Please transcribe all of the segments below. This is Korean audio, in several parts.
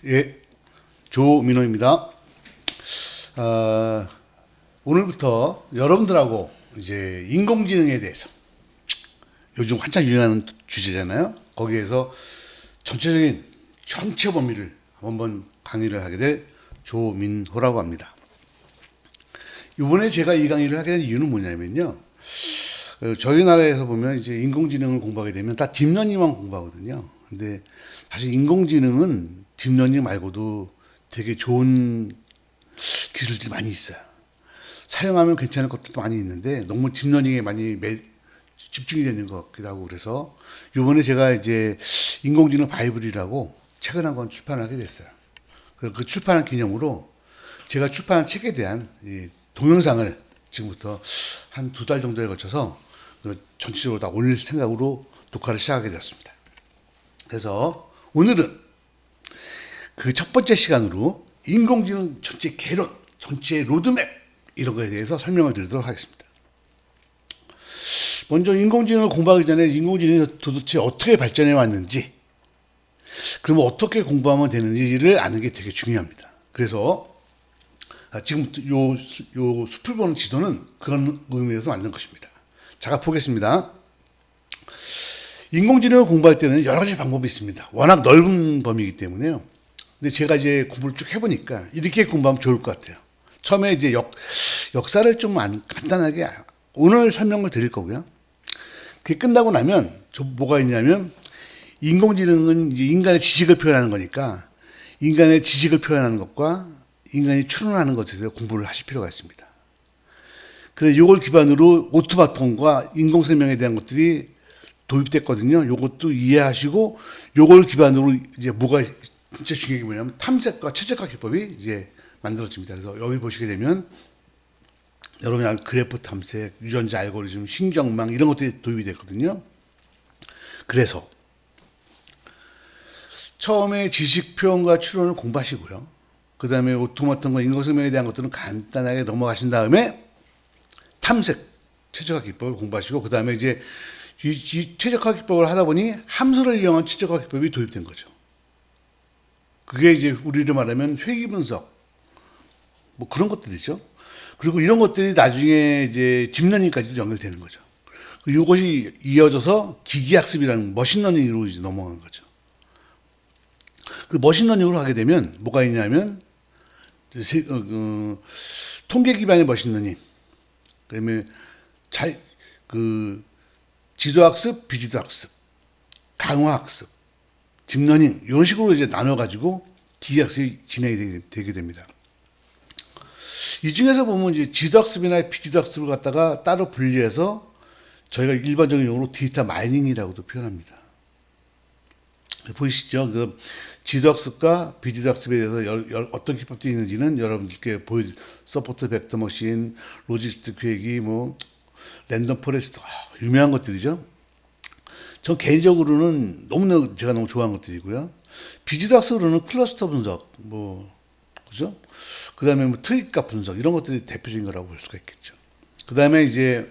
예, 조민호입니다. 오늘부터 여러분들하고 이제 인공지능에 대해서 요즘 한창 유행하는 주제잖아요. 거기에서 전체적인 전체 범위를 한번 강의를 하게 될 조민호라고 합니다. 이번에 제가 이 강의를 하게 된 이유는 뭐냐면요. 저희 나라에서 보면 이제 인공지능을 공부하게 되면 다 딥러닝만 공부하거든요. 근데 사실 인공지능은 딥러닝 말고도 되게 좋은 기술들이 많이 있어요. 사용하면 괜찮을 것들도 많이 있는데 너무 딥러닝에 많이 집중이 되는 것 같기도 하고 그래서 이번에 제가 이제 인공지능 바이블이라고 책을 한 권 출판을 하게 됐어요. 그 출판한 기념으로 제가 출판한 책에 대한 이 동영상을 지금부터 한 2달 정도에 걸쳐서 전체적으로 다 올릴 생각으로 녹화를 시작하게 되었습니다. 그래서 오늘은 그 첫 번째 시간으로 인공지능 전체 개론, 전체 로드맵 이런 거에 대해서 설명을 드리도록 하겠습니다. 먼저 인공지능을 공부하기 전에 인공지능이 도대체 어떻게 발전해 왔는지, 그러면 어떻게 공부하면 되는지를 아는 게 되게 중요합니다. 그래서 지금부터 요 숲을 보는 지도는 그런 의미에서 만든 것입니다. 자, 보겠습니다. 인공지능을 공부할 때는 여러 가지 방법이 있습니다. 워낙 넓은 범위이기 때문에요. 근데 제가 이제 공부를 쭉 해보니까 이렇게 공부하면 좋을 것 같아요. 처음에 이제 역사를 좀 간단하게 오늘 설명을 드릴 거고요. 그게 끝나고 나면 뭐가 있냐면 인공지능은 이제 인간의 지식을 표현하는 거니까 인간의 지식을 표현하는 것과 인간이 추론하는 것에 대해서 공부를 하실 필요가 있습니다. 그래서 이걸 기반으로 오토마톤과 인공생명에 대한 것들이 도입됐거든요. 이것도 이해하시고 이걸 기반으로 이제 뭐가 진짜 중요한 게 뭐냐면 탐색과 최적화 기법이 이제 만들어집니다. 그래서 여기 보시게 되면 여러분이 아는 그래프 탐색, 유전자 알고리즘, 신경망 이런 것들이 도입이 됐거든요. 그래서 처음에 지식 표현과 추론을 공부하시고요. 그 다음에 오토마톤과 인공생명에 대한 것들은 간단하게 넘어가신 다음에 탐색, 최적화 기법을 공부하시고 그 다음에 이제 이 최적화 기법을 하다 보니 함수를 이용한 최적화 기법이 도입된 거죠. 그게 이제 우리로 말하면 회귀 분석, 뭐 그런 것들이죠. 그리고 이런 것들이 나중에 이제 딥러닝까지도 연결되는 거죠. 이것이 이어져서 기기학습이라는 머신러닝으로 이제 넘어간 거죠. 그 머신러닝으로 하게 되면 뭐가 있냐면 통계 기반의 머신러닝, 그다음에 지도학습, 비지도학습, 강화학습, 딥러닝 이런 식으로 이제 나눠가지고 기기학습이 진행이 되게 됩니다. 이 중에서 보면 이제 지도학습이나 비지도학습을 갖다가 따로 분리해서 저희가 일반적인 용어로 데이터 마이닝이라고도 표현합니다. 보이시죠? 그 지도학습과 비지도학습에 대해서 어떤 기법들이 있는지는 여러분들께 서포트 벡터 머신, 로지스틱 회귀, 뭐 랜덤 포레스트 유명한 것들이죠. 전 개인적으로는 너무나 제가 너무 좋아하는 것들이고요. 비지도학습으로는 클러스터 분석, 그죠? 그 다음에 트윗값 분석, 이런 것들이 대표적인 거라고 볼 수가 있겠죠. 그 다음에 이제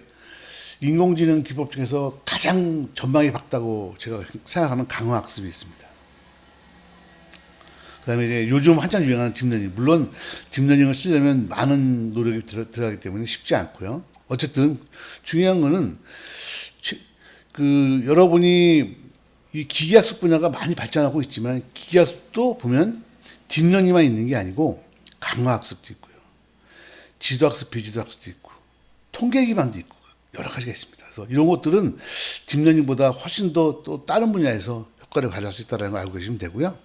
인공지능 기법 중에서 가장 전망이 밝다고 제가 생각하는 강화학습이 있습니다. 그 다음에 이제 요즘 한창 유행하는 딥러닝. 물론 딥러닝을 쓰려면 많은 노력이 들어가기 때문에 쉽지 않고요. 어쨌든 중요한 거는 여러분이 이 기계학습 분야가 많이 발전하고 있지만 기계학습도 보면 딥러닝만 있는 게 아니고 강화학습도 있고요. 지도학습, 비지도학습도 있고 통계 기반도 있고 여러 가지가 있습니다. 그래서 이런 것들은 딥러닝보다 훨씬 더 또 다른 분야에서 효과를 발휘할 수 있다는 걸 알고 계시면 되고요.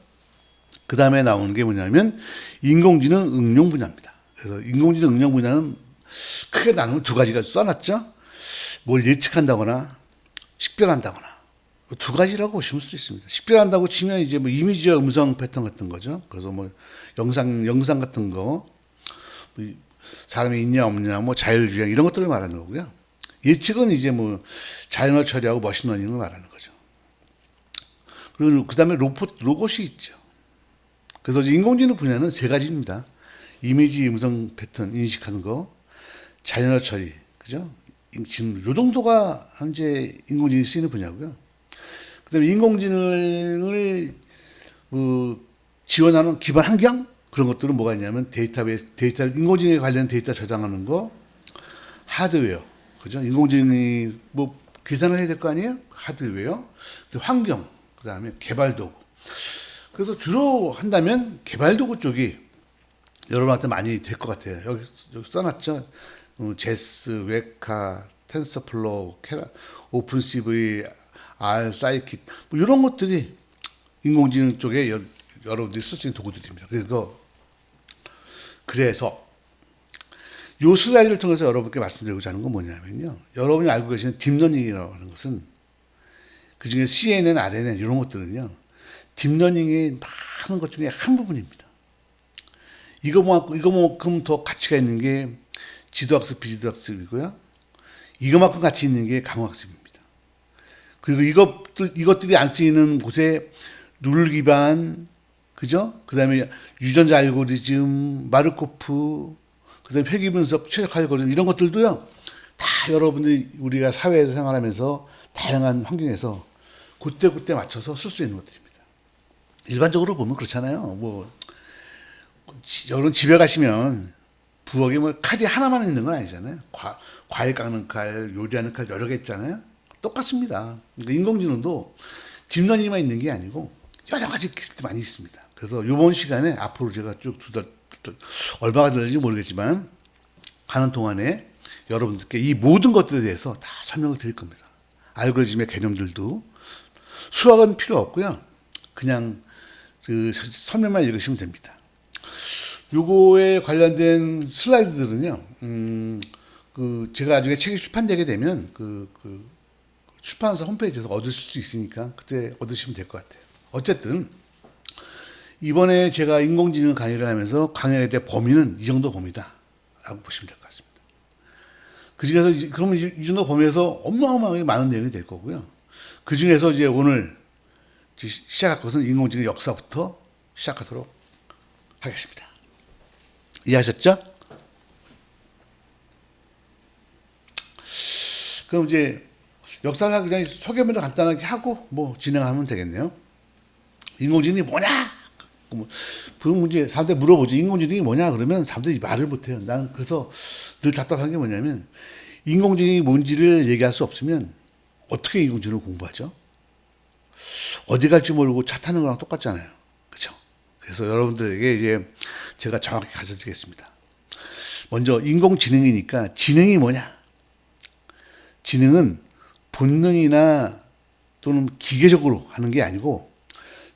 그 다음에 나오는 게 뭐냐면 인공지능 응용 분야입니다. 그래서 인공지능 응용 분야는 크게 나누면 2가지가 써놨죠. 뭘 예측한다거나 식별한다거나 2가지라고 보시면 수 있습니다. 식별한다고 치면 이제 뭐 이미지와 음성 패턴 같은 거죠. 그래서 뭐 영상 같은 거, 사람이 있냐 없냐, 뭐 자율주행 이런 것들을 말하는 거고요. 예측은 이제 뭐 자연어 처리하고 머신러닝을 말하는 거죠. 그리고 그 다음에 로봇이 있죠. 그래서 인공지능 분야는 3가지입니다. 이미지, 음성 패턴 인식하는 거, 자연어 처리, 그죠? 지금 요 정도가 현재 인공지능이 쓰이는 분야고요. 그다음에 인공지능을 지원하는 기반 환경 그런 것들은 뭐가 있냐면 데이터베이스, 데이터 인공지능에 관련 데이터 저장하는 거, 하드웨어, 그죠? 인공지능이 뭐 계산을 해야 될 거 아니에요? 하드웨어, 환경, 그 다음에 개발 도구. 그래서 주로 한다면 개발 도구 쪽이 여러분한테 많이 될 것 같아요. 여기 써놨죠. 제스, 웨카, 텐서플로우, 오픈CV, R, 사이킷 뭐 이런 것들이 인공지능 쪽에 여러분들이 쓸 수 있는 도구들입니다. 그래서 요 슬라이드를 통해서 여러분께 말씀드리고자 하는 건 뭐냐면요. 여러분이 알고 계시는 딥러닝이라고 하는 것은 그중에 CNN, RNN 이런 것들은요. 딥러닝이 많은 것 중에 한 부분입니다. 이거만큼 더 가치가 있는 게 지도학습, 비지도학습이고요. 이거만큼 가치 있는 게 강화학습입니다. 그리고 이것들이 안 쓰이는 곳에 룰 기반, 그죠? 그 다음에 유전자 알고리즘, 마르코프, 그 다음에 회귀 분석, 최적 알고리즘, 이런 것들도요, 다 여러분들이 우리가 사회에서 생활하면서 다양한 환경에서 그때 맞춰서 쓸 수 있는 것들입니다. 일반적으로 보면 그렇잖아요. 뭐, 여러분 집에 가시면 부엌에 뭐 칼이 하나만 있는 건 아니잖아요. 과일 깎는 칼, 요리하는 칼 여러 개 있잖아요. 똑같습니다. 그러니까 인공지능도 딥러닝만 있는 게 아니고 여러 가지 기술이 많이 있습니다. 그래서 이번 시간에 앞으로 제가 쭉 얼마가 될지 모르겠지만 가는 동안에 여러분들께 이 모든 것들에 대해서 다 설명을 드릴 겁니다. 알고리즘의 개념들도 수학은 필요 없고요. 그냥 그 설명만 읽으시면 됩니다. 요거에 관련된 슬라이드들은요, 제가 나중에 책이 출판되게 되면 출판사 홈페이지에서 얻으실 수 있으니까 그때 얻으시면 될 것 같아요. 어쨌든 이번에 제가 인공지능 강의를 하면서 강의에 대한 범위는 이 정도 범위다라고 보시면 될 것 같습니다. 그 중에서 그러면 이 정도 범위에서 어마어마하게 많은 내용이 될 거고요. 그 중에서 이제 오늘 시작할 것은 인공지능 역사부터 시작하도록 하겠습니다. 이해하셨죠? 그럼 이제 역사를 하기 전에 소개 먼저 간단하게 하고 뭐 진행하면 되겠네요. 인공지능이 뭐냐? 그 문제 사람들이 물어보죠. 인공지능이 뭐냐? 그러면 사람들이 말을 못해요. 나는 그래서 늘 답답한 게 뭐냐면 인공지능이 뭔지를 얘기할 수 없으면 어떻게 인공지능을 공부하죠? 어디 갈지 모르고 차 타는 거랑 똑같잖아요. 그렇죠? 그래서 여러분들에게 이제 제가 정확히 가르치겠습니다. 먼저 인공지능이니까 지능이 뭐냐? 지능은 본능이나 또는 기계적으로 하는 게 아니고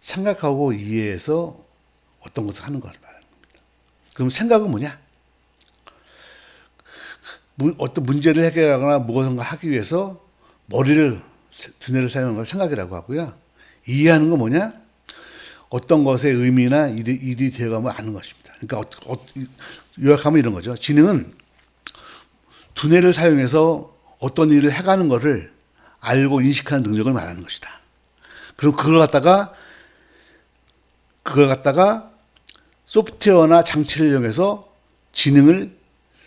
생각하고 이해해서 어떤 것을 하는 걸 말하는 겁니다. 그럼 생각은 뭐냐? 어떤 문제를 해결하거나 무엇인가 하기 위해서 두뇌를 사용하는 걸 생각이라고 하고요. 이해하는 건 뭐냐? 어떤 것의 의미나 일이 되어가면 아는 것입니다. 그러니까 요약하면 이런 거죠. 지능은 두뇌를 사용해서 어떤 일을 해가는 것을 알고 인식하는 능력을 말하는 것이다. 그럼 그걸 갖다가 소프트웨어나 장치를 이용해서 지능을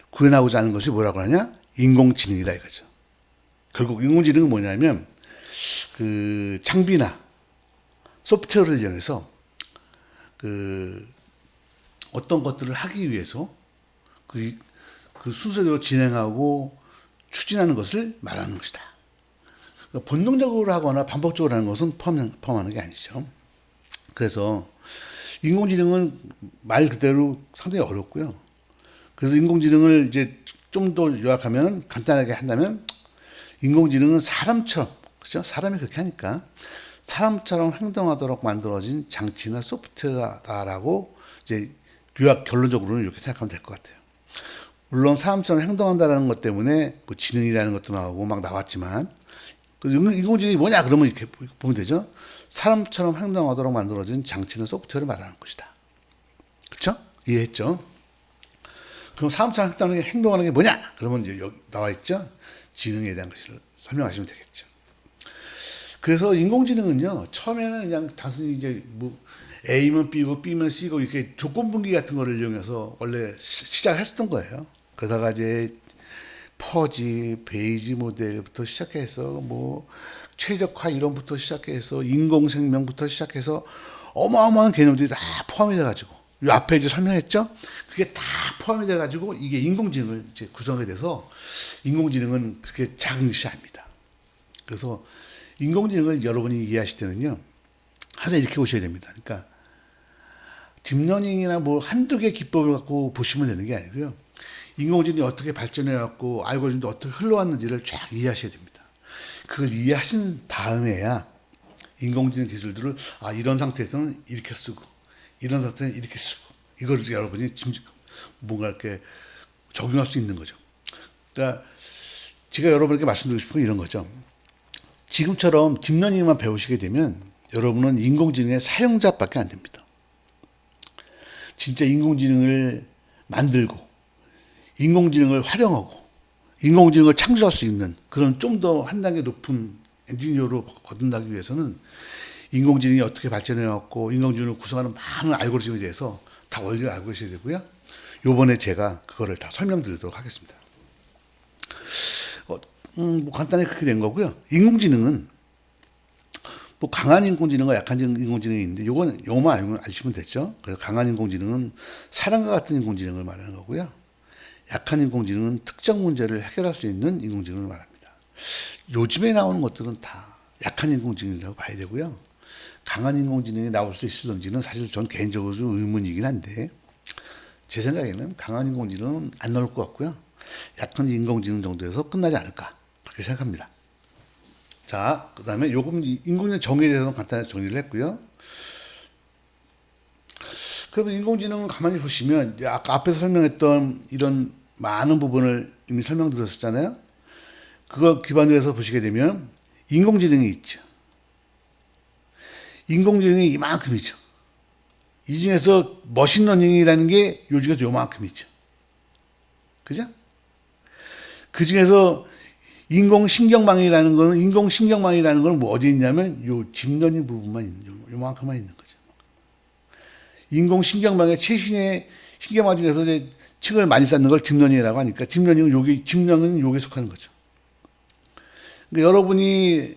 구현하고자 하는 것이 뭐라고 하냐? 인공지능이다 이거죠. 결국 인공지능은 뭐냐면 그 장비나 소프트웨어를 이용해서 어떤 것들을 하기 위해서 그 순서대로 진행하고 추진하는 것을 말하는 것이다. 그러니까 본능적으로 하거나 반복적으로 하는 것은 포함하는 게 아니죠. 그래서 인공지능은 말 그대로 상당히 어렵고요. 그래서 인공지능을 이제 좀 더 요약하면 간단하게 한다면 인공지능은 사람처럼, 그렇죠? 사람이 그렇게 하니까 사람처럼 행동하도록 만들어진 장치나 소프트웨어다라고 이제 결론적으로는 이렇게 생각하면 될 것 같아요. 물론 사람처럼 행동한다는 것 때문에 뭐 지능이라는 것도 나오고 막 나왔지만 인공지능이 뭐냐 그러면 이렇게 보면 되죠. 사람처럼 행동하도록 만들어진 장치나 소프트웨어를 말하는 것이다. 그렇죠? 이해했죠? 그럼 사람처럼 행동하는 게 뭐냐? 그러면 이제 여기 나와 있죠. 지능에 대한 것을 설명하시면 되겠죠. 그래서 인공지능은요, 처음에는 그냥 단순히 이제 뭐 A면 B고 B면 C고 이렇게 조건분기 같은 거를 이용해서 원래 시작했었던 거예요. 그러다가 이제 퍼지, 베이지 모델부터 시작해서 뭐 최적화 이론부터 시작해서 인공생명부터 시작해서 어마어마한 개념들이 다 포함이 돼가지고 이 앞에 이제 설명했죠. 그게 다 포함이 돼가지고 이게 인공지능을 이제 구성하게 돼서 인공지능은 그렇게 작은 것이 아닙니다. 그래서 인공지능을 여러분이 이해하실 때는요, 항상 이렇게 보셔야 됩니다. 그러니까 딥러닝이나 뭐 한두 개 기법을 갖고 보시면 되는 게 아니고요. 인공지능이 어떻게 발전해왔고 알고리즘도 어떻게 흘러왔는지를 쫙 이해하셔야 됩니다. 그걸 이해하신 다음에야 인공지능 기술들을 이런 상태에서는 이렇게 쓰고 이런 상태는 이렇게 쓰고 이걸 여러분이 뭔가 이렇게 적용할 수 있는 거죠. 그러니까 제가 여러분에게 말씀드리고 싶은 건 이런 거죠. 지금처럼 딥러닝만 배우시게 되면 여러분은 인공지능의 사용자밖에 안 됩니다. 진짜 인공지능을 만들고 인공지능을 활용하고 인공지능을 창조할 수 있는 그런 좀 더 한 단계 높은 엔지니어로 거듭나기 위해서는 인공지능이 어떻게 발전해왔고 인공지능을 구성하는 많은 알고리즘에 대해서 다 원리를 알고 계셔야 되고요. 요번에 제가 그거를 다 설명드리도록 하겠습니다. 뭐 간단히 그렇게 된 거고요. 인공지능은 뭐 강한 인공지능과 약한 인공지능이 있는데 요거만 알면 아시면 됐죠. 그래서 강한 인공지능은 사람과 같은 인공지능을 말하는 거고요. 약한 인공지능은 특정 문제를 해결할 수 있는 인공지능을 말합니다. 요즘에 나오는 것들은 다 약한 인공지능이라고 봐야 되고요. 강한 인공지능이 나올 수 있을런지는 사실 전 개인적으로 좀 의문이긴 한데 제 생각에는 강한 인공지능은 안 나올 것 같고요. 약한 인공지능 정도에서 끝나지 않을까 그렇게 생각합니다. 자, 그 다음에 요금 인공지능 정의에 대해서는 간단히 정리를 했고요. 그러면 인공지능은 가만히 보시면 아까 앞에서 설명했던 이런 많은 부분을 이미 설명드렸었잖아요. 그거 기반으로 해서 보시게 되면 인공지능이 있죠. 인공지능이 이만큼이죠. 이 중에서 머신러닝이라는 게 요즘에 요만큼이죠. 그죠? 그 중에서 인공신경망이라는 건 뭐 어디 있냐면 요 딥러닝 부분만 있는, 요만큼만 있는 거죠. 인공신경망의 최신의 신경망 중에서 이제 층을 많이 쌓는 걸 딥러닝이라고 하니까 딥러닝은 요게 속하는 거죠. 그러니까 여러분이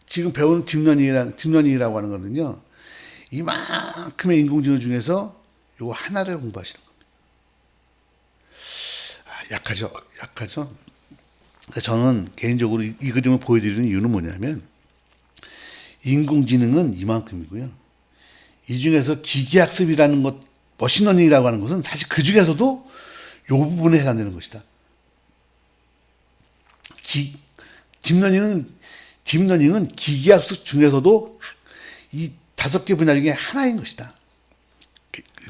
지금 배우는 딥러닝이라고 하는 거는요, 이만큼의 인공지능 중에서 요거 하나를 공부하시는 겁니다. 약하죠. 그러니까 저는 개인적으로 이 그림을 보여드리는 이유는 뭐냐면, 인공지능은 이만큼이고요. 이 중에서 기계학습이라는 것, 머신러닝이라고 하는 것은 사실 그 중에서도 요 부분에 해당되는 것이다. 딥러닝은 기계학습 중에서도 이 5개 분야 중에 하나인 것이다.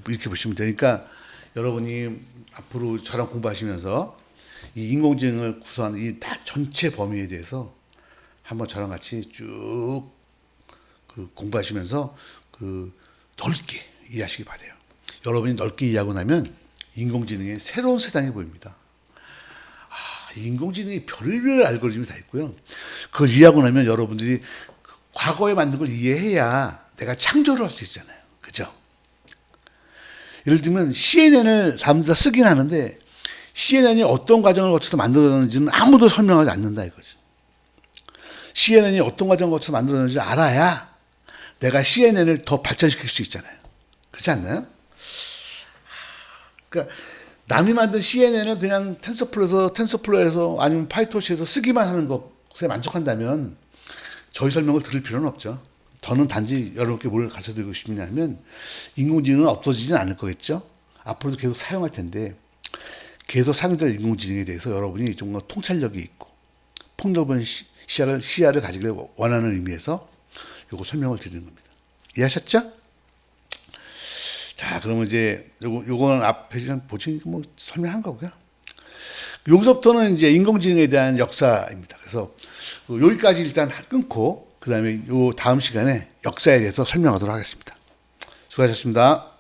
이렇게 보시면 되니까 여러분이 앞으로 저랑 공부하시면서 이 인공지능을 구성하는 이 다 전체 범위에 대해서 한번 저랑 같이 쭉 공부하시면서 넓게 이해하시기 바래요. 여러분이 넓게 이해하고 나면 인공지능의 새로운 세상이 보입니다. 인공지능이 별별 알고리즘이 다 있고요. 그걸 이해하고 나면 여러분들이 과거에 만든 걸 이해해야 내가 창조를 할 수 있잖아요. 그죠? 예를 들면 CNN을 사람들이 다 쓰긴 하는데 CNN이 어떤 과정을 거쳐서 만들어졌는지는 아무도 설명하지 않는다 이거죠. CNN이 어떤 과정을 거쳐서 만들어졌는지 알아야 내가 CNN을 더 발전시킬 수 있잖아요. 그렇지 않나요? 그러니까 남이 만든 CNN을 그냥 텐서플로에서 아니면 파이토시에서 쓰기만 하는 것에 만족한다면 저희 설명을 들을 필요는 없죠. 저는 단지 여러분께 뭘 가르쳐드리고 싶냐면 인공지능은 없어지진 않을 거겠죠. 앞으로도 계속 사용할 텐데 계속 사용될 인공지능에 대해서 여러분이 좀 더 통찰력이 있고 폭넓은 시야를 가지길 원하는 의미에서 요거 설명을 드리는 겁니다. 이해하셨죠? 자, 그러면 이제 요거는 앞에 보시니까 뭐 설명한 거고요. 여기서부터는 이제 인공지능에 대한 역사입니다. 그래서 여기까지 일단 끊고 그다음에 요 다음 시간에 역사에 대해서 설명하도록 하겠습니다. 수고하셨습니다.